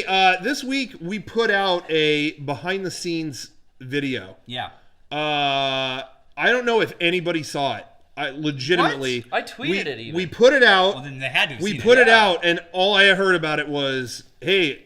Hey, this week we put out a behind-the-scenes video. Yeah. I don't know if anybody saw it. Legitimately. What? I tweeted it even. We put it out. Well, then they had to have We seen put it it out, and all I heard about it was, hey,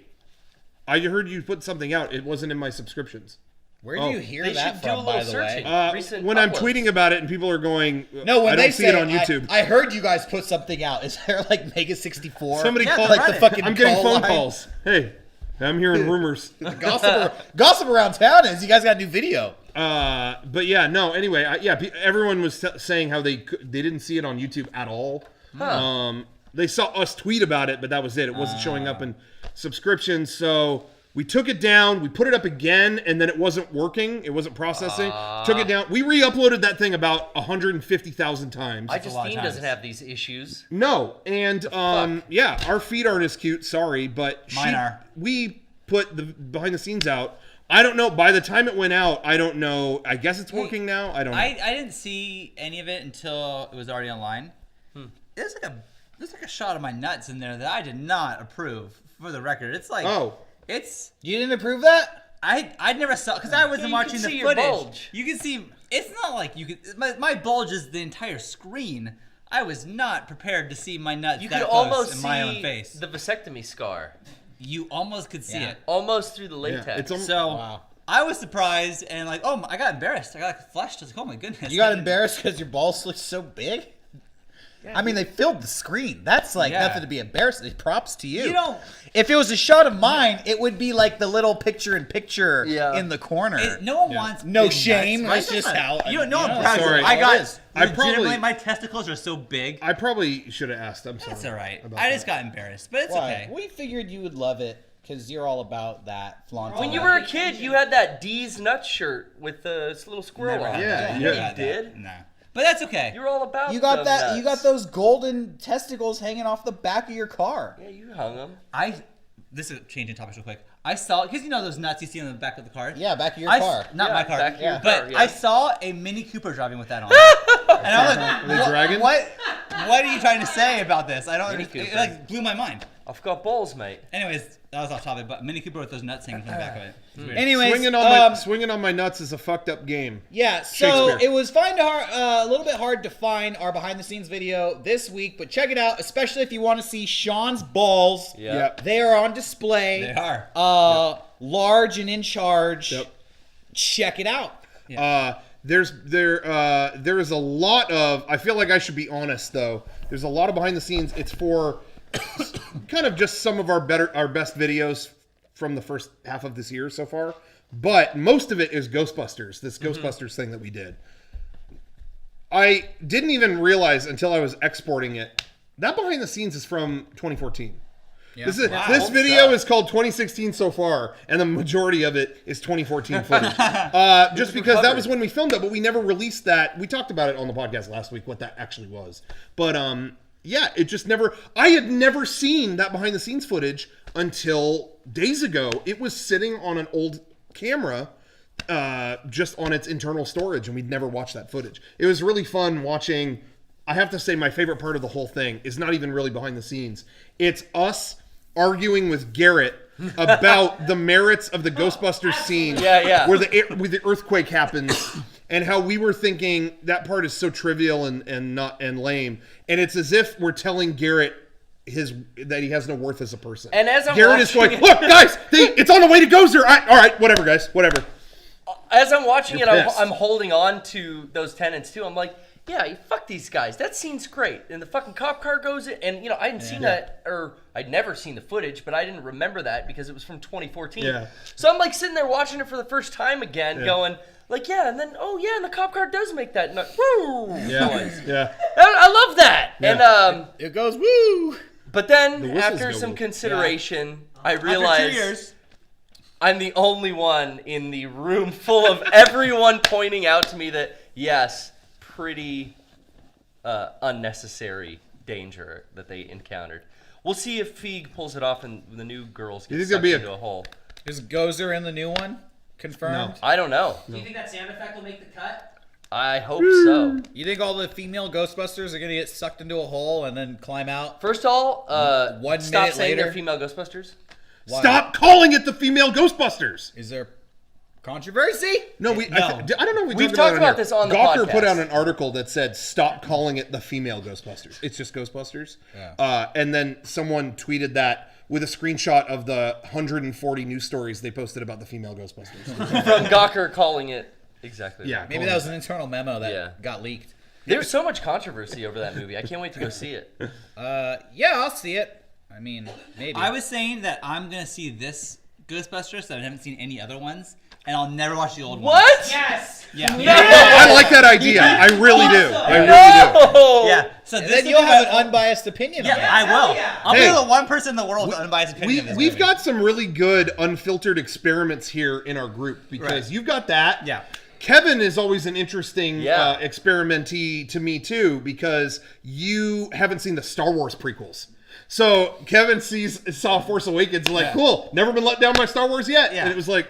I heard you put something out. It wasn't in my subscriptions. Where do you hear They that should do a from, little by the searching. way? Recent When I'm uploads. tweeting about it and people are going, No, when I they don't see say it on YouTube. I heard you guys put something out. Is there like Mega64? Somebody called like the fucking I'm getting call phone line? calls. Hey, I'm hearing rumors. Gossip around town is you guys got a new video. But yeah, no. Anyway, everyone was saying how they didn't see it on YouTube at all. They saw us tweet about it, but that was it. It wasn't showing up in subscriptions. So we took it down. We put it up again, and then it wasn't working. It wasn't processing. Took it down. We re-uploaded that thing about 150,000 times. Justine doesn't have these issues. No, and yeah, our feed aren't as cute. Sorry, but Mine are. We put the behind the scenes out. I don't know. By the time it went out, I don't know. I guess it's working now. I don't know. I didn't see any of it until it was already online. There's like a shot of my nuts in there that I did not approve. For the record, it's like it's. You didn't approve that? I never saw because I wasn't you watching can the see your footage. bulge. You can see it's not like you could. My bulge is the entire screen. I was not prepared to see my nuts You that could close almost in my own see face. the vasectomy scar. You almost could see it. Almost through the latex. Yeah, it's So Wow. I was surprised and like, I got embarrassed. I got flushed. I was like, oh my goodness. You got embarrassed because your balls look so big? I mean, they filled the screen. That's like nothing to be embarrassed. Props to you. You don't. If it was a shot of mine, it would be like the little picture-in-picture in the corner. No one wants No big shame. nuts, That's just how. You know, Yeah. brags. Sorry. I got. is. I Legitimately, probably- my testicles are so big. I probably should have asked. I'm sorry. That's all right. about I just that. got embarrassed, but it's Why? okay. We figured you would love it because you're all about that flaunting. When you that. were a kid, you had that D's Nuts shirt with the little squirrel on it. Yeah, Never yeah. had that. did? No, but that's okay. You were all about You got them that. nuts. You got those golden testicles hanging off the back of your car. Yeah, you hung them. This is changing topics real quick. I saw because you know those nuts you see on the back of the car. Yeah, back of your I car. not my car. back of your But car, yeah. I saw a Mini Cooper driving with that on. And I was like, The dragon? What are you trying to say about this? I don't. Mini It Cooper. like blew my mind. I've got balls, mate. Anyways, that was off topic. But Mini Cooper with those nuts hanging from the back of it. It's weird. Anyways, Swinging on my nuts is a fucked up game. yeah. So Shakespeare. it was a little bit hard to find our behind the scenes video this week, but check it out, especially if you want to see Sean's balls. Yeah. Yep. They are on display. They are. Large and in charge. Yep. Check it out. There is a lot of. I feel like I should be honest though. There's a lot of behind the scenes. It's for kind of just some of our best videos from the first half of this year so far. But most of it is Ghostbusters. This Ghostbusters thing that we did. I didn't even realize until I was exporting it. That behind the scenes is from 2014. Yeah. This Old video stuff. is called 2016 so far, and the majority of it is 2014 footage. Just because that was when we filmed it, but we never released that. We talked about it on the podcast last week, what that actually was. But yeah, it just never. I had never seen that behind the scenes footage until days ago. It was sitting on an old camera, just on its internal storage, and we'd never watched that footage. It was really fun watching. I have to say, my favorite part of the whole thing is not even really behind the scenes. It's us arguing with Garrett about the merits of the Ghostbusters scene, where the earthquake happens, and how we were thinking that part is so trivial and lame, and it's as if we're telling Garrett that he has no worth as a person. And as I'm Garrett is watching going, look, guys, it's on the way to Gozer. All right, whatever, guys, whatever. As I'm watching You're it, pissed. I'm holding on to those tenants too. I'm like, yeah, fuck these guys. That scene's great. And the fucking cop car goes in, and I hadn't seen that, or I'd never seen the footage, but I didn't remember that because it was from 2014. Yeah. So I'm like sitting there watching it for the first time again, going like, and then and the cop car does make that woo noise. Yeah. I love that. Yeah. And It goes woo. but then whistles after go some woo. consideration, I After 2 realized years. I'm the only one in the room full of everyone pointing out to me that, yes, pretty unnecessary danger that they encountered. We'll see if Feig pulls it off and the new girls get think sucked there'll be into a hole. Is Gozer in the new one? Confirmed? No. I don't know. Do you think that sound effect will make the cut? I hope so. You think all the female Ghostbusters are gonna get sucked into a hole and then climb out? First of all, 1 stop minute saying later? they're female Ghostbusters. Why? Stop calling it the female Ghostbusters. Is there controversy? No, No. I don't know if We've talked talked it about here. this on the Gawker podcast. put out an article that said, stop calling it the female Ghostbusters. It's just Ghostbusters. Yeah. And then someone tweeted that with a screenshot of the 140 news stories they posted about the female Ghostbusters. From Gawker calling it exactly. Yeah. Right. Maybe that was an internal memo that Yeah. got leaked. There's so much controversy over that movie. I can't wait to go see it. Yeah, I'll see it. I mean, maybe. I was saying that I'm gonna see this Ghostbusters, so I haven't seen any other ones, and I'll never watch the old ones. What? Yes. Yeah. No. I like that idea. I really do. I really do. No. Yeah. So And this then will you'll be have my- an unbiased opinion on Yeah, it. I will. yeah. I'll Hey. be the one person in the world with unbiased opinion of this We've movie. got some really good unfiltered experiments here in our group because Right. you've got that. Yeah. Kevin is always an interesting Yeah. experimentee to me too because you haven't seen the Star Wars prequels. So Kevin saw Force Awakens and like, Yeah. cool, never been let down by Star Wars yet. Yeah. And it was like,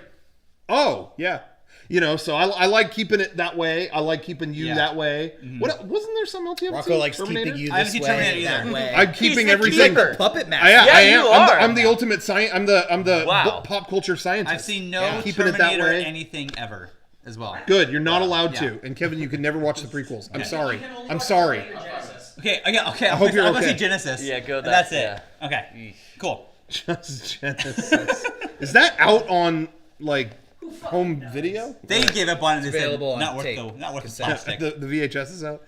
oh, yeah. You know, so I like keeping it that way. I like keeping you Yeah. that way. What wasn't there something else you haven't Rocco seen? likes Terminator? keeping you I haven't this seen way, Terminator that either. way. I'm keeping the everything. keeper. Puppet master. I Yeah, am. you I'm are. I'm the ultimate science. I'm the Wow. pop culture scientist. I've seen no Yeah. Keeping it that Terminator way. anything ever as well. Good. You're not allowed Yeah. to. And Kevin, you can never watch the prequels. I'm sorry. You can only I'm watch sorry. Terminator Genesis. Okay. I hope you're I'm gonna okay. see Genesis. Yeah, go and that- That's it. Okay. Cool. Just Genesis. Is that out on like home video? They gave up on it. They said, available on not worth tape. not worth the Cassette. plastic. The VHS is out.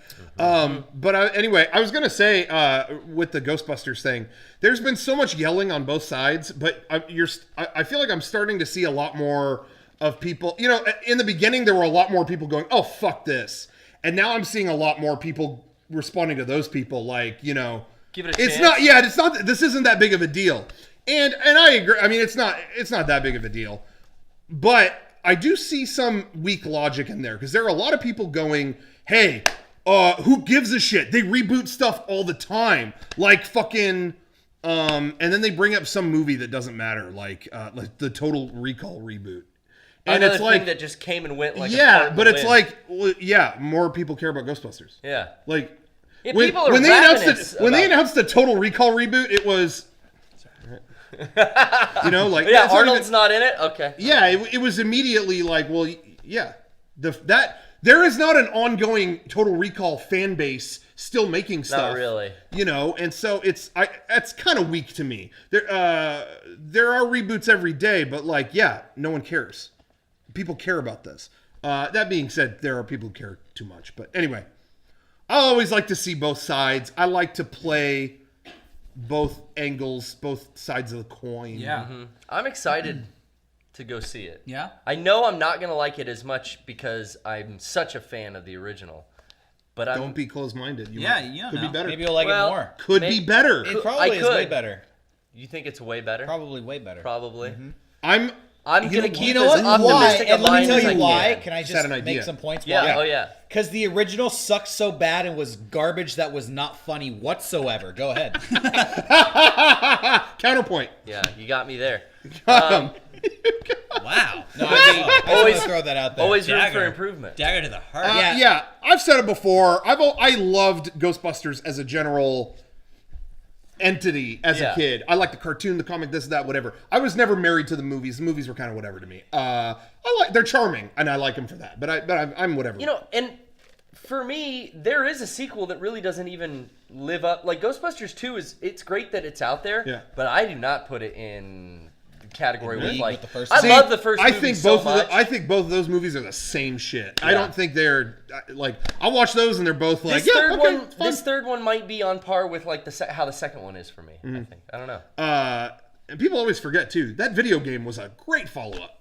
But anyway, I was gonna say with the Ghostbusters thing, there's been so much yelling on both sides, but I feel like I'm starting to see a lot more of people. You know, in the beginning there were a lot more people going, "Oh fuck this," and now I'm seeing a lot more people responding to those people, like, you know, Give it a it's chance. not. Yeah, it's not. This isn't that big of a deal, and I agree. I mean, it's not that big of a deal. But I do see some weak logic in there because there are a lot of people going, hey, who gives a shit? They reboot stuff all the time. Like fucking, and then they bring up some movie that doesn't matter, like the Total Recall reboot. And Another it's thing like, that just came and went like a yeah, fart in but the it's wind. like, well, yeah, more people care about Ghostbusters. Yeah. Like, Yeah, when, people are when they announced ravenous it, when they about- announced the Total Recall reboot, it was, you know, like Yeah, it's not even- Arnold's not in it? Okay. Yeah, it was immediately like, well, yeah, there is not an ongoing Total Recall fan base still making stuff. Not really. You know, and so that's kind of weak to me. There are reboots every day, but like, yeah, no one cares. People care about this. That being said, there are people who care too much. But anyway, I always like to see both sides. I like to play both angles, both sides of the coin. Yeah. I'm excited to go see it. Yeah. I know I'm not going to like it as much because I'm such a fan of the original. But I'm Don't be closed-minded. Yeah, you don't could know. be better. Maybe you'll like Well, it more. could May- be better. It probably is way could. better. You think it's way better? Probably way better. Probably. I'm I'm You going to know- keep You know as what? Why? optimistic And a let me mind tell as I you why. can. Can I Just had just an make idea. some points? Yeah, Why? oh yeah. Because the original sucked so bad and was garbage that was not funny whatsoever. Go ahead. counterpoint. Yeah, you got me there. Wow. No, I Always- just throw that out there. Always room Dagger. for improvement. Dagger to the heart. Yeah. Yeah, I've said it before. I loved Ghostbusters as a general entity as a Yeah. kid. I like the cartoon, the comic, this, that, whatever. I was never married to the movies. The movies were kind of whatever to me. They're charming, and I like them for that. But I'm whatever. You know, and for me, there is a sequel that really doesn't even live up. Like Ghostbusters 2 it's great that it's out there. Yeah. But I do not put it in the category with league like with the first I two. love the first I movie think so both much. I think both of those movies are the same shit. I Yeah. don't think they're like. I watch those and they're both like, this yeah, third okay, one it's fun. this third one might be on par with like how the second one is for me. Mm-hmm. I think. I don't know. And people always forget too. That video game was a great follow up.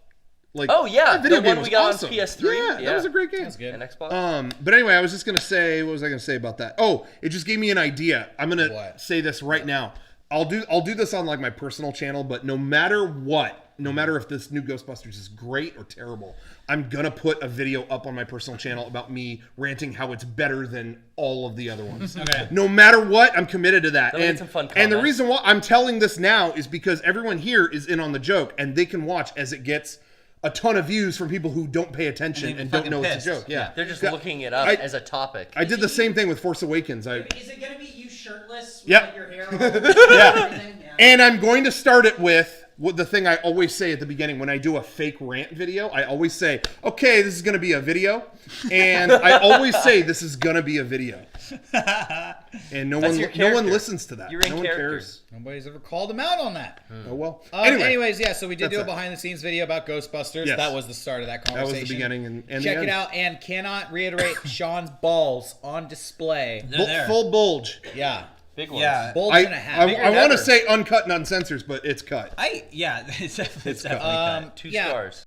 Like, Oh, yeah, that video the game one was we got on awesome. PS3, Yeah, yeah. that was a great game. That's good. And Xbox. But anyway, I was just gonna say, what was I gonna say about that? Oh, it just gave me an idea. I'm gonna What? say this right now. I'll do this on like my personal channel, but no matter what, no matter if this new Ghostbusters is great or terrible, I'm gonna put a video up on my personal channel about me ranting how it's better than all of the other ones. Okay. No matter what, I'm committed to that. That'll get And, some fun and the comments. reason why I'm telling this now is because everyone here is in on the joke, and they can watch as it gets a ton of views from people who don't pay attention And they and don't fucking know it's pissed. a joke. Yeah, They're just Yeah. looking it up I- as a topic. I did the same thing with Force Awakens. Is it gonna be you shirtless with Yep. like, your hair? Yeah. Everything? Yeah. And I'm going to start it with the thing I always say at the beginning when I do a fake rant video, I always say, okay, this is going to be a video. And I always say this is going to be a video. And no one listens to that. You're in no one character. cares. Nobody's ever called him out on that. Oh, well. Anyways, yeah, so we did That's do a it. behind-the-scenes video about Ghostbusters. Yes. That was the start of that That conversation. was the beginning and the Check end. it out, and cannot reiterate Sean's balls on display. They're there. Full bulge. Yeah. Big ones. Yeah. Bulge I and a half. Bigger want than to ever. say uncut and uncensored, but it's cut. It's definitely cut. cut. Two yeah. stars.